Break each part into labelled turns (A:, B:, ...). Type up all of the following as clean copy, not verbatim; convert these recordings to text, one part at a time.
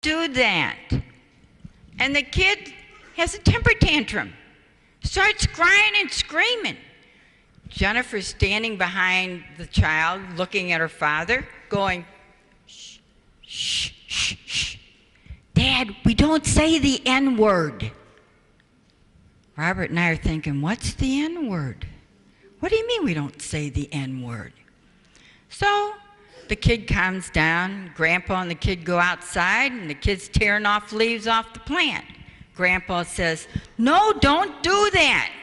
A: do that. And the kid has a temper tantrum, starts crying and screaming. Jennifer's standing behind the child, looking at her father, going, shh, shh, shh, shh. Dad, we don't say the N-word. Robert and I are thinking, what's the N-word? What do you mean we don't say the N-word? So the kid calms down. Grandpa and the kid go outside, and the kid's tearing off leaves off the plant. Grandpa says, no, don't do that.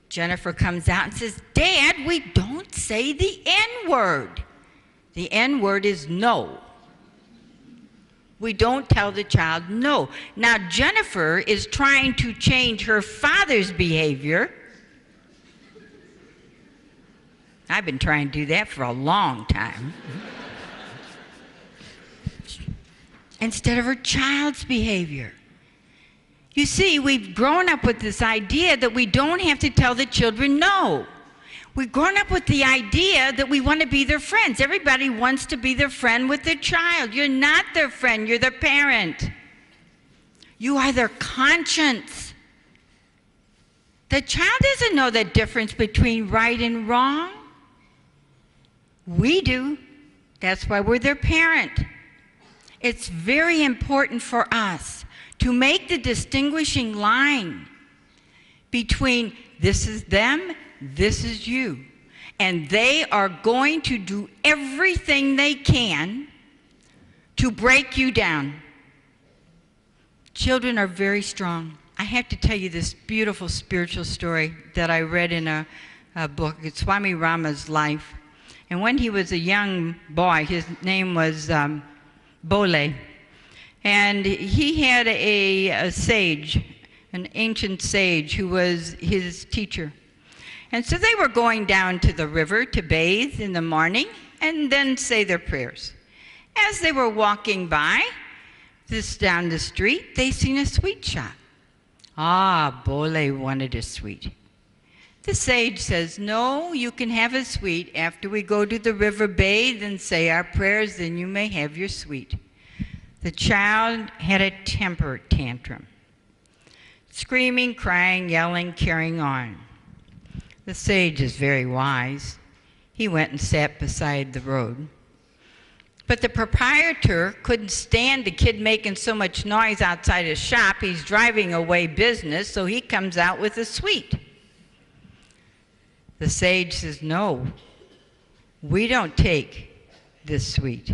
A: Jennifer comes out and says, Dad, we don't say the N-word. The N-word is no. We don't tell the child no. Now, Jennifer is trying to change her father's behavior. I've been trying to do that for a long time. Instead of her child's behavior. You see, we've grown up with this idea that we don't have to tell the children no. We've grown up with the idea that we want to be their friends. Everybody wants to be their friend with their child. You're not their friend, you're their parent. You are their conscience. The child doesn't know the difference between right and wrong. We do. That's why we're their parent. It's very important for us to make the distinguishing line between this is them, this is you. And they are going to do everything they can to break you down. Children are very strong. I have to tell you this beautiful spiritual story that I read in a book. It's Swami Rama's life. And when he was a young boy, his name was Bole. And he had a sage, an ancient sage, who was his teacher. And so they were going down to the river to bathe in the morning and then say their prayers. As they were walking by, down the street, they seen a sweet shop. Ah, Bole wanted a sweet. The sage says, no, you can have a sweet. After we go to the river, bathe and say our prayers, then you may have your sweet. The child had a temper tantrum. Screaming, crying, yelling, carrying on. The sage is very wise. He went and sat beside the road. But the proprietor couldn't stand the kid making so much noise outside his shop. He's driving away business, so he comes out with a sweet. The sage says, no, we don't take this sweet.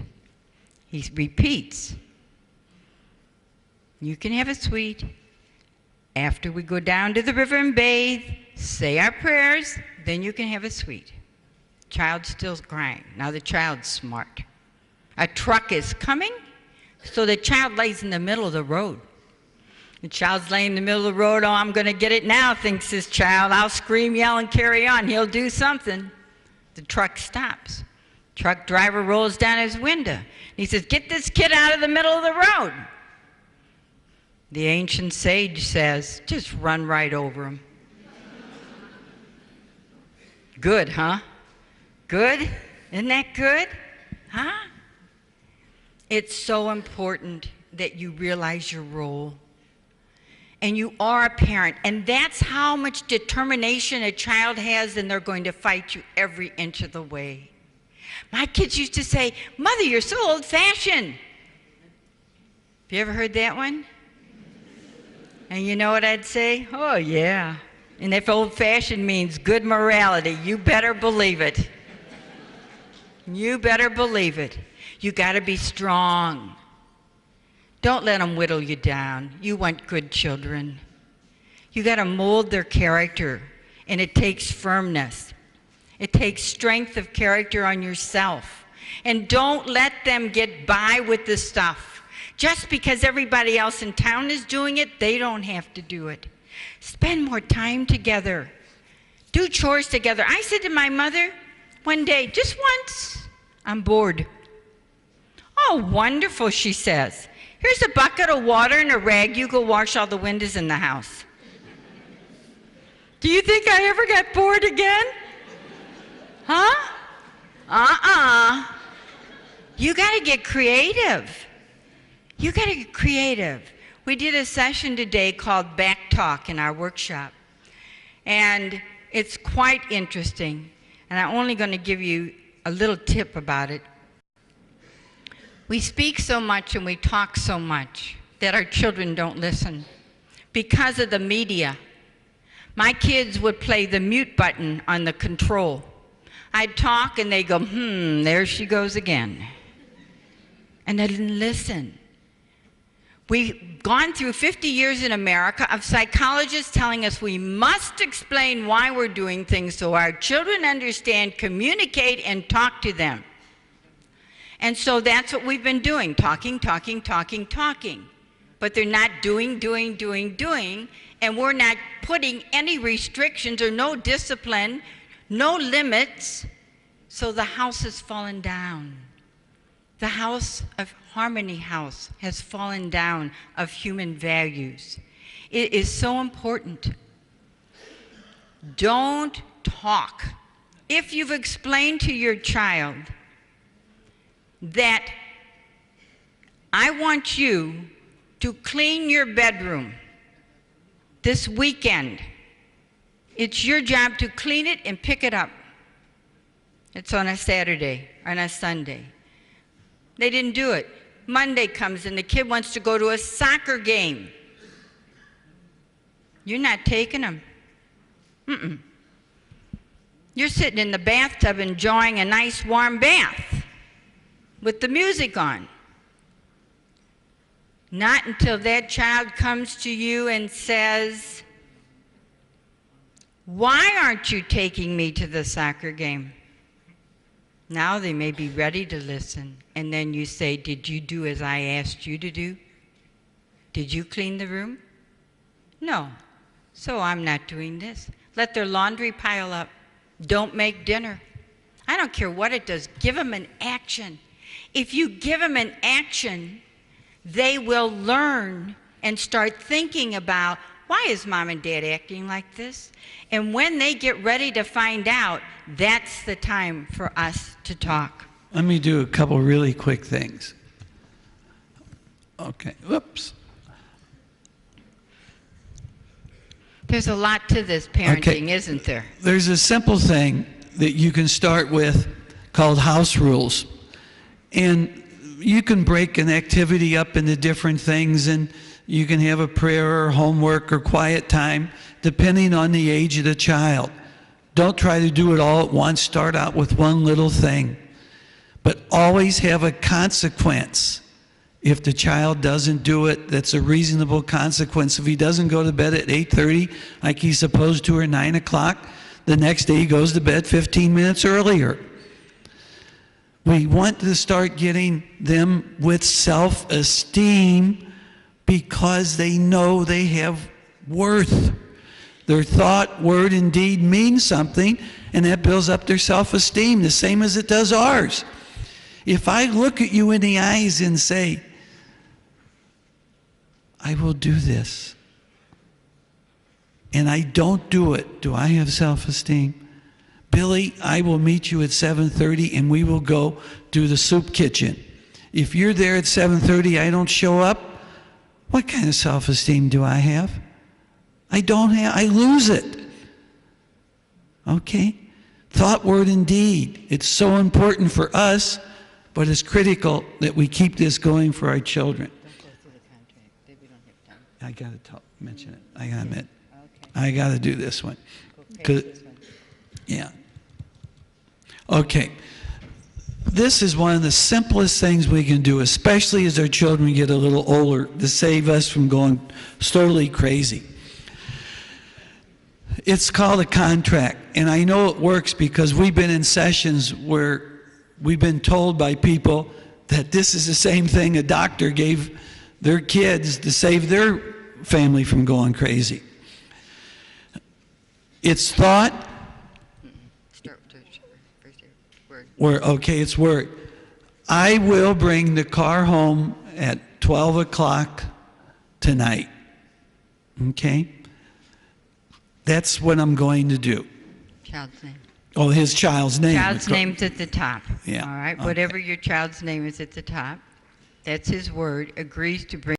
A: He repeats, you can have a sweet. After we go down to the river and bathe, say our prayers, then you can have a sweet. Child's still crying. Now the child's smart. A truck is coming, so the child lays in the middle of the road. The child's laying in the middle of the road. Oh, I'm going to get it now, thinks this child. I'll scream, yell, and carry on. He'll do something. The truck stops. Truck driver rolls down his window. He says, get this kid out of the middle of the road. The ancient sage says, just run right over him. Good, huh? Good? Isn't that good? Huh? It's so important that you realize your role. And you are a parent. And that's how much determination a child has, and they're going to fight you every inch of the way. My kids used to say, Mother, you're so old-fashioned. Have you ever heard that one? And you know what I'd say? Oh, yeah. And if old-fashioned means good morality, you better believe it. You better believe it. You got to be strong. Don't let them whittle you down. You want good children. You got to mold their character, and it takes firmness. It takes strength of character on yourself. And don't let them get by with this stuff. Just because everybody else in town is doing it, they don't have to do it. Spend more time together. Do chores together. I said to my mother one day, just once, I'm bored. Oh, wonderful, she says. Here's a bucket of water and a rag. You go wash all the windows in the house. Do you think I ever got bored again? Huh? You got to get creative. You got to get creative. We did a session today called Back Talk in our workshop. And it's quite interesting. And I'm only going to give you a little tip about it. We speak so much and we talk so much that our children don't listen because of the media. My kids would play the mute button on the control. I'd talk and they'd go, there she goes again. And they didn't listen. We've gone through 50 years in America of psychologists telling us we must explain why we're doing things so our children understand, communicate, and talk to them. And so that's what we've been doing, talking. But they're not doing, and we're not putting any restrictions or no discipline, no limits, so the house has fallen down. The house of Harmony House has fallen down of human values. It is so important. Don't talk. If you've explained to your child that I want you to clean your bedroom this weekend, it's your job to clean it and pick it up. It's on a Saturday or on a Sunday. They didn't do it. Monday comes and the kid wants to go to a soccer game. You're not taking them. You're sitting in the bathtub enjoying a nice warm bath with the music on. Not until that child comes to you and says, why aren't you taking me to the soccer game? Now they may be ready to listen. And then you say, did you do as I asked you to do? Did you clean the room? No. So I'm not doing this. Let their laundry pile up. Don't make dinner. I don't care what it does. Give them an action. If you give them an action, they will learn and start thinking about, why is mom and dad acting like this? And when they get ready to find out, that's the time for us to talk.
B: Let me do a couple really quick things. Okay, whoops.
A: There's a lot to this parenting, isn't there?
B: There's a simple thing that you can start with called house rules. And you can break an activity up into different things, and you can have a prayer or homework or quiet time depending on the age of the child. Don't try to do it all at once. Start out with one little thing. But always have a consequence. If the child doesn't do it, that's a reasonable consequence. If he doesn't go to bed at 8:30 like he's supposed to, or 9 o'clock, the next day he goes to bed 15 minutes earlier. We want to start getting them with self-esteem because they know they have worth. Their thought, word, and deed mean something, and that builds up their self-esteem, the same as it does ours. If I look at you in the eyes and say, I will do this, and I don't do it, do I have self-esteem? Billy, I will meet you at 7:30 and we will go to the soup kitchen. If you're there at 7:30, I don't show up, what kind of self-esteem do I have? I don't have, I lose it. Okay? Thought, word, and deed. It's so important for us, but it's critical that we keep this going for our children.
A: Don't go through the contract. We don't have time.
B: I got to mention it. I got to admit. Okay. I got to do this one. Yeah. Okay. This is one of the simplest things we can do, especially as our children get a little older, to save us from going totally crazy. It's called a contract, and I know it works because we've been in sessions where we've been told by people that this is the same thing a doctor gave their kids to save their family from going crazy. It's thought.
A: Start with the first word.
B: Okay, it's word. I will bring the car home at 12 o'clock tonight. Okay? That's what I'm going to do.
A: Child's name.
B: Oh, his child's name.
A: Child's name's at the top.
B: Yeah.
A: All right.
B: Okay.
A: Whatever your child's name is at the top. that's his word, agrees to bring